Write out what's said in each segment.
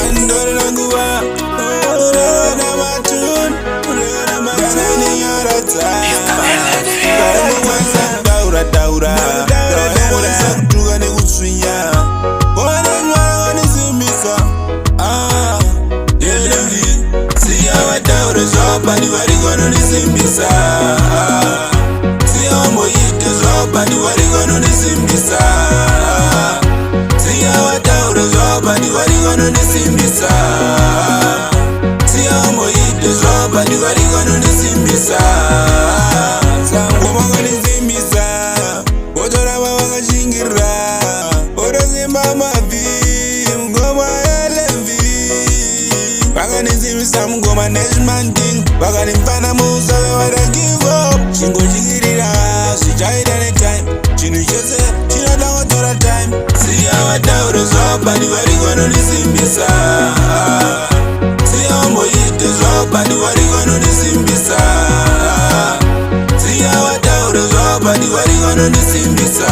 Mandora nguwa, na matun, na matani yarata. Daura, daura, daura, tuga ne usuya. Wana nwa ni simisa. Yelevi, siya wa daura zopa ni wari gono ni simisa. Siya wa moyite zopa ni wari gono ni simisa. Siya wa daura zopa ni wari gono ni simisa. Siya wa moyite zopa ni wari gono ni simisa. Sango mongo ni simisa. Otora mawanga shingira. Ora zimba mavi. Ngoma elevi. Baka ni simisa mngoma neshmanting. Baka ni mfana musa we wada give up. Shingo jingirira. Sijaida ne time. Chinu chose. Chino tango tora time. Siya wa daura zopa ni wari gono ni simbisa. Siya wa moyite zopa ni wari gono ni simbisa. Siya wa daura zopa ni wari gono ni simbisa.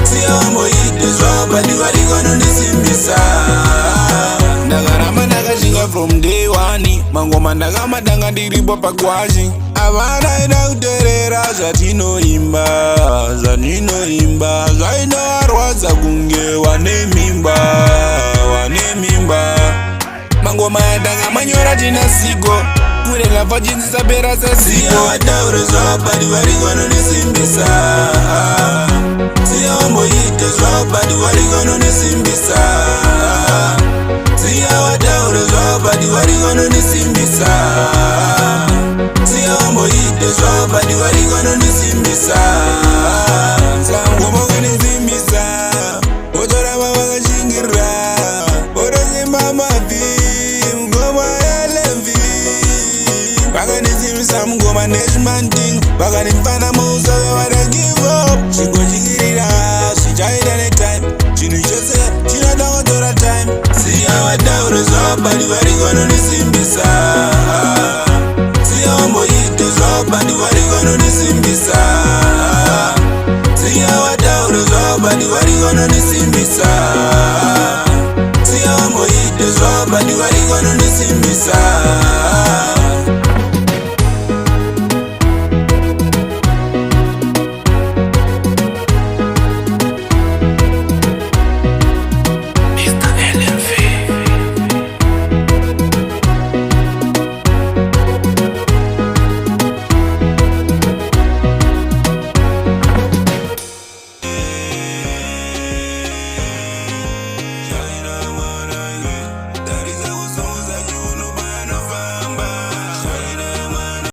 Siya wa moyite zopa ni wari gono ni simbisa. Ndagarama ndakashinga from day one. Mangoma ndakamadanga ndiripo pagwashi. Avana ida kuterera zvatinoimba, zvatinoimba. Zvainoarwadza kunge wane mimba, wane mimba. Mangoma yatanga manyora tina siko. Kurela pachinzisa pera sasiko. Siya wa daura zopa ni wari gono ni simbisa. Siya wa moyite zopa ni wari gono ni simbisa. Siya wa daura zopa ni wari gono ni simbisa. Siya wa moyite zopa ni wari gono ni simbisa. Sango mongo ni simbisa. Otora mawanga shingira. Ora zimba mavi. Ngoma elevi. Baka ni simbisa mngoma neshmanting. Baka ni mfana musa we wada give up. Shingo jingirira. Sijaida ne time. Chinu chose. Chino tango tora time. Siya wa daura zopa ni wari gono ni simbisa.